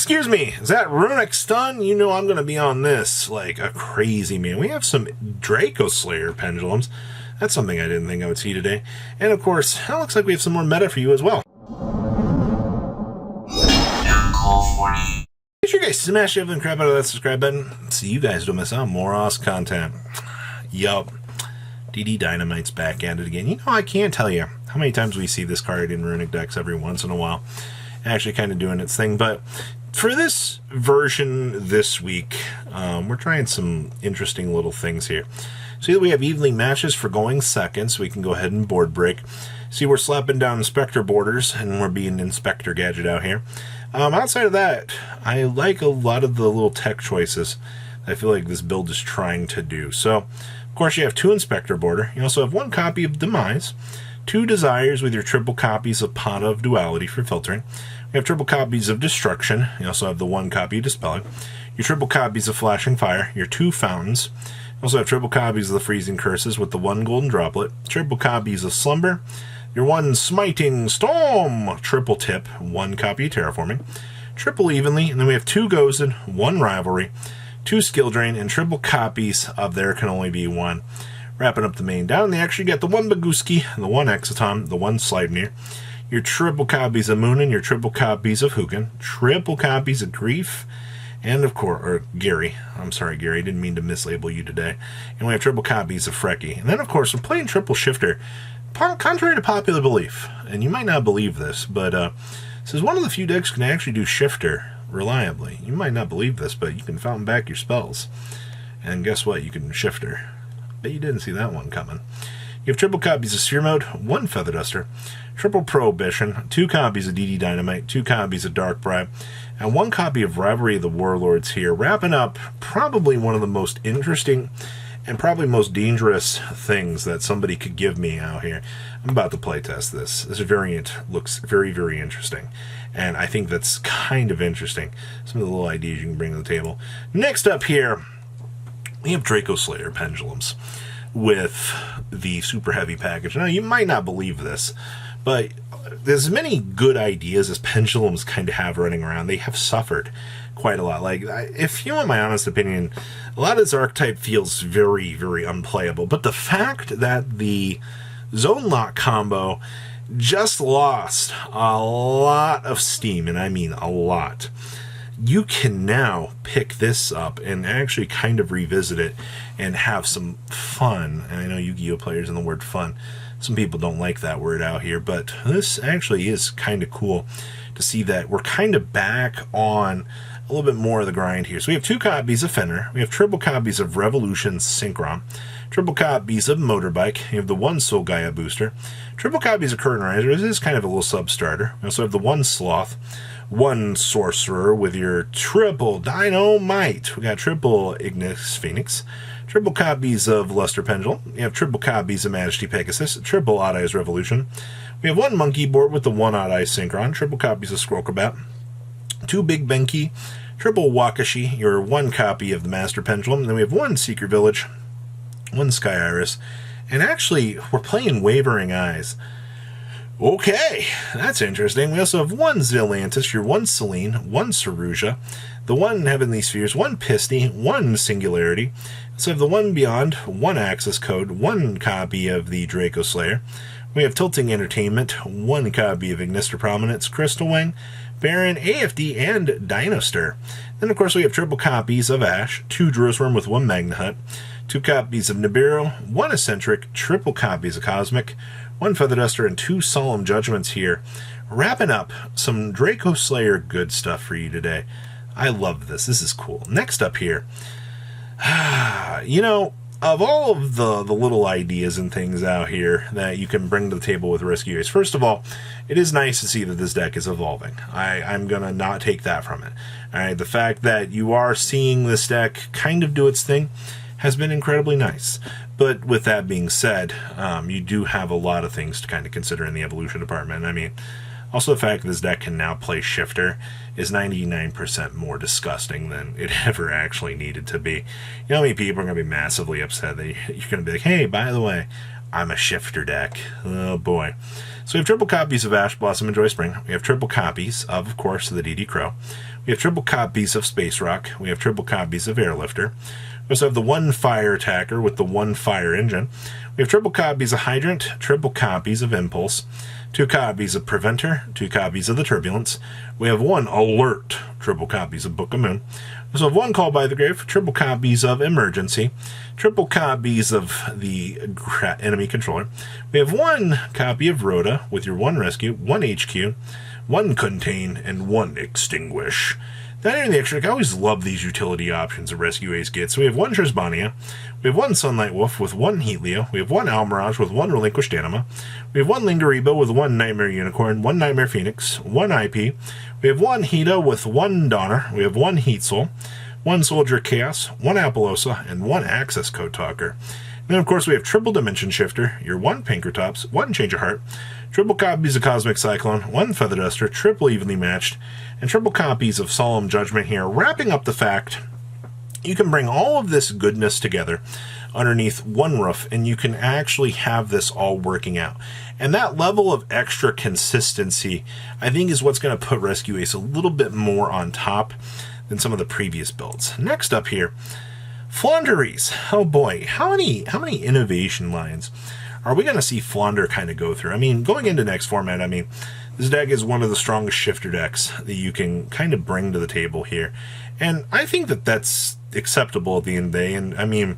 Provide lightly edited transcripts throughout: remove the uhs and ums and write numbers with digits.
Excuse me, is that Runick stun? You know I'm going to be on this like a crazy man. We have some Dracoslayer pendulums. That's something I didn't think I would see today. And of course, it looks like we have some more meta for you as well. Make sure you guys smash the crap out of that subscribe button so you guys don't miss out on more awesome content. Yup. DD Dynamite's back at it again. You know, I can't tell you how many times we see this card in Runick decks every once in a while. Actually kind of doing its thing. But for this version this week, we're trying some interesting little things here. See that we have evening matches for going second, so we can go ahead and board break. See, we're slapping down Inspector borders, and we're being Inspector Gadget out here. Outside of that, I like a lot of the little tech choices I feel like this build is trying to do. So, of course, you have 2 Inspector Border. You also have 1 copy of Demise, 2 Desires with your triple copies of Pot of Duality for filtering. You have triple copies of Destruction. You also have the 1 copy of Dispelling. Your triple copies of Flashing Fire. Your 2 Fountains. You also have triple copies of the Freezing Curses with the 1 Golden Droplet. Triple copies of Slumber. Your 1 Smiting Storm. Triple Tip. 1 copy of Terraforming. Triple Evenly. And then we have 2 Ghosted, 1 Rivalry, 2 Skill Drain, and triple copies of There Can Only Be One. Wrapping up the main down, they actually got the 1 Baguski, the 1 Exotom, the 1 Sleipnir, your triple copies of Moonin, your triple copies of Hugin, triple copies of Grief, and of course, or Gary. I'm sorry, Gary, I didn't mean to mislabel you today. And we have triple copies of Frecky. And then, of course, we're playing Triple Shifter. Contrary to popular belief, and you might not believe this, but this is one of the few decks can actually do Shifter reliably. You might not believe this, but you can fountain back your spells. And guess what? You can Shifter. Bet you didn't see that one coming. You have triple copies of Sphere Mode, 1 Feather Duster, triple Prohibition, 2 copies of DD Dynamite, 2 copies of Dark Bribe, and 1 copy of Rivalry of the Warlords here, wrapping up probably one of the most interesting and probably most dangerous things that somebody could give me out here. I'm about to playtest this. This variant looks very, very interesting. And I think that's kind of interesting. Some of the little ideas you can bring to the table. Next up here, we have Dracoslayer pendulums with the super heavy package. Now, you might not believe this, but there's many good ideas as pendulums kind of have running around. They have suffered quite a lot. Like, if you want my honest opinion, a lot of this archetype feels very, very unplayable. But the fact that the Zone Lock combo just lost a lot of steam, and I mean a lot, you can now pick this up and actually kind of revisit it and have some fun. And I know Yu-Gi-Oh! Players in the word fun. Some people don't like that word out here, but this actually is kind of cool to see that we're kind of back on a little bit more of the grind here. So we have 2 copies of Fenrir. We have triple copies of Revolution Synchron. Triple copies of Motorbike. You have the 1 Soul Gaia booster. Triple copies of Curtain Riser. This is kind of a little sub-starter. We also have the 1 Sloth. 1 Sorcerer with your triple Dynamite. We got triple Ignis Phoenix. Triple copies of Luster Pendulum. You have triple copies of Majesty Pegasus. Triple Odd Eyes Revolution. We have 1 Monkey Board with the 1 Odd Eyes Synchron. Triple copies of Scroll Combat. 2 Big Benki. Triple Wakashi. Your 1 copy of the Master Pendulum. And then we have 1 Secret Village. 1 Sky Iris. And actually, we're playing Wavering Eyes. Okay, that's interesting. We also have 1 Zillantis, your 1 Selene, 1 Saruja, the 1 Heavenly Spheres, 1 Pisty, 1 Singularity. So we have the 1 Beyond, 1 Access Code, 1 copy of the Dracoslayer. We have Tilting Entertainment, 1 copy of Ignister Prominence, Crystal Wing, Baron, AFD, and Dinoster. Then, of course, we have triple copies of Ash, 2 Jerusalem with 1 Magna Hut, 2 copies of Nibiru, 1 Eccentric, triple copies of Cosmic, 1 Feather Duster, and 2 Solemn Judgments here. Wrapping up some Dracoslayer good stuff for you today. I love this. This is cool. Next up here, you know, of all of the little ideas and things out here that you can bring to the table with Rescue Ace, first of all, it is nice to see that this deck is evolving. I'm going to not take that from it. All right, the fact that you are seeing this deck kind of do its thing has been incredibly nice. But with that being said, you do have a lot of things to kind of consider in the evolution department. I mean, also the fact that this deck can now play Shifter is 99% more disgusting than it ever actually needed to be. You know how many people are going to be massively upset that you're going to be like, hey, by the way, I'm a shifter deck. Oh boy. So we have triple copies of Ash Blossom and Joy Spring. We have triple copies of course, the DD Crow. We have triple copies of Space Rock. We have triple copies of Airlifter. We also have the one fire attacker with the one fire engine. We have triple copies of Hydrant, triple copies of Impulse, 2 copies of Preventer, 2 copies of the Turbulence. We have 1 Alert, triple copies of Book of Moon. We also have 1 Call by the Grave, triple copies of Emergency, triple copies of the enemy controller. We have 1 copy of Rhoda with your 1 Rescue, 1 HQ, 1 Contain, and 1 Extinguish. Then in the extra, I always love these utility options that Rescue Ace gets. So we have 1 Trisbania, we have 1 Sunlight Wolf with 1 Heat Leo, we have 1 Almirage with 1 Relinquished Anima, we have 1 Lingariba with 1 Nightmare Unicorn, 1 Nightmare Phoenix, 1 IP, we have 1 Hida with 1 Donner, we have 1 Heat Soul, 1 Soldier Chaos, 1 Appaloosa, and 1 Access Code Talker. And then, of course, we have triple Dimension Shifter, your 1 Pinkertops, 1 Change of Heart, triple copies of Cosmic Cyclone, 1 Feather Duster, triple Evenly Matched, and triple copies of Solemn Judgment here, wrapping up the fact you can bring all of this goodness together underneath one roof, and you can actually have this all working out. And that level of extra consistency, I think, is what's going to put Rescue Ace a little bit more on top than some of the previous builds. Next up here, Flaunderies. Oh boy, how many innovation lines are we going to see Flaunder kind of go through? I mean, going into next format, I mean, this deck is one of the strongest shifter decks that you can kind of bring to the table here. And I think that that's acceptable at the end of the day. And I mean,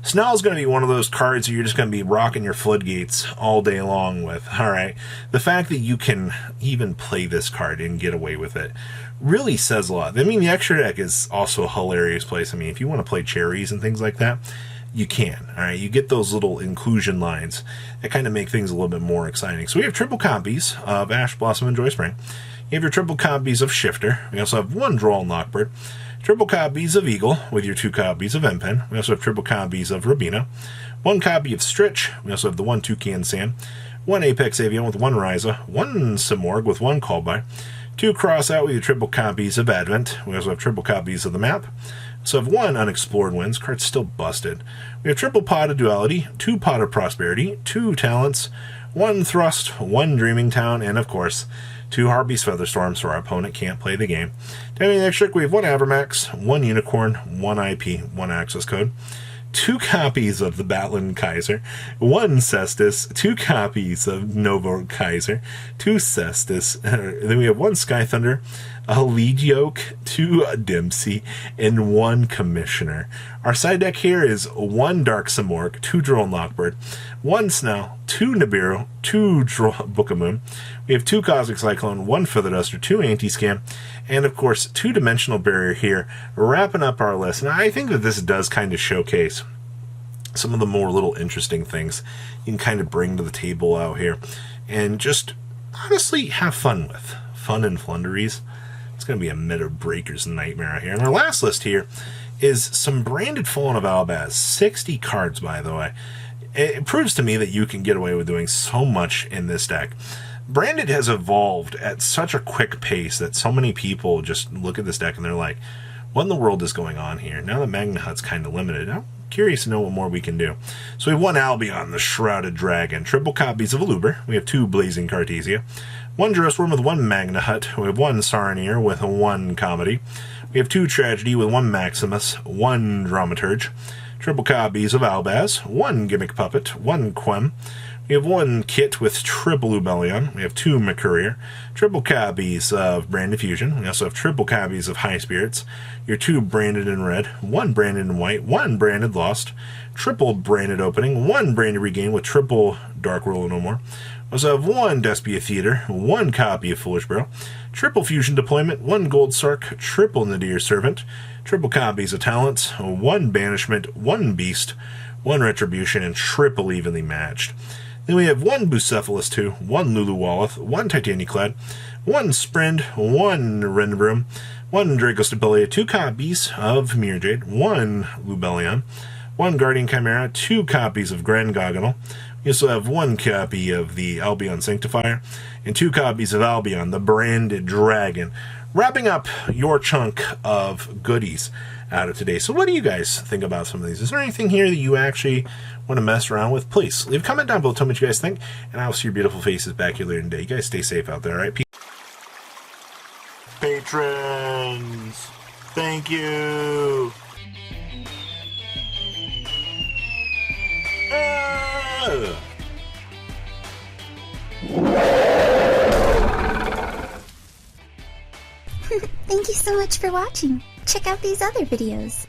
Snell's going to be one of those cards that you're just going to be rocking your floodgates all day long with. All right. The fact that you can even play this card and get away with it really says a lot. I mean, the extra deck is also a hilarious place. I mean, if you want to play cherries and things like that, you can. All right. You get those little inclusion lines that kind of make things a little bit more exciting. So we have triple copies of Ash Blossom and Joy Spring. You have your triple copies of Shifter. We also have 1 Droll and Lockbird. Triple copies of Eagle with your 2 copies of Empen. We also have triple copies of Rabina. 1 copy of Stritch. We also have the 1 Toucan Sand. 1 Apex Avian with 1 Ryza. 1 Simorg with 1 Callby. 2 Cross Out with your triple copies of Advent. We also have triple copies of the map. So have 1 Unexplored Winds. Card's still busted. We have triple Pot of Duality, 2 Pot of Prosperity, 2 Talents, 1 Thrust, 1 Dreaming Town, and of course, 2 Harpy's Featherstorm, so our opponent can't play the game. Down the next trick, we have 1 Avermax, 1 Unicorn, 1 IP, 1 Access Code, 2 copies of the Battling Kaiser, 1 Cestus, 2 copies of Novo Kaiser, 2 Cestus, then we have 1 Sky Thunder, a Lead Yoke, 2 Dempsey, and 1 Commissioner. Our side deck here is 1 Dark Simorg, 2 Droll and Lockbird, 1 Snell, 2 Nibiru, 2 Book of Moon. We have 2 Cosmic Cyclone, 1 Feather Duster, 2 Anti-Scam, and of course 2 Dimensional Barrier here, wrapping up our list. And I think that this does kind of showcase some of the more little interesting things you can kind of bring to the table out here and just honestly have fun with. Fun and Flunderies. It's going to be a meta breaker's nightmare out here. And our last list here is some branded Fallen of Albaz. 60 cards, by the way. It proves to me that you can get away with doing so much in this deck. Branded has evolved at such a quick pace that so many people just look at this deck and they're like, what in the world is going on here? Now that Magna Hut's kind of limited, I'm curious to know what more we can do. So we have 1 Albion, the Shrouded Dragon, triple copies of Aluber. We have 2 Blazing Cartesia, 1 Dressworm with 1 Magna Hut. We have 1 Saronir with 1 Comedy. We have 2 Tragedy with 1 Maximus, 1 Dramaturge, triple copies of Albaz, 1 Gimmick Puppet, 1 Quem. We have 1 Kit with triple Ubellion. We have 2 Mercurier, triple copies of Branded Fusion. We also have triple copies of High Spirits, your 2 Branded in Red, 1 Branded in White, 1 Branded Lost, triple Branded Opening, 1 Branded Regain with triple Dark World No More. We also have 1 Despia Theater, 1 copy of Foolish Bro, triple Fusion Deployment, 1 Gold Sark, triple Nadir Servant, triple copies of Talents, 1 Banishment, 1 Beast, 1 Retribution, and triple Evenly Matched. Then we have 1 Bucephalus 2, 1 Lulu Walleth, 1 Titaniaclad, 1 Sprend, 1 Renbroom, 1 Dracoslayer, 2 copies of Mirjade, 1 Lubellion, 1 Guardian Chimera, 2 copies of Grand Goggonal. We also have 1 copy of the Albion Sanctifier, and 2 copies of Albion, the Branded Dragon, wrapping up your chunk of goodies out of today. So what do you guys think about some of these? Is there anything here that you actually want to mess around with? Please leave a comment down below. Tell me what you guys think, and I will see your beautiful faces back here later today. You guys stay safe out there, all right? Peace. Patrons, thank you. Thank you so much for watching. Check out these other videos.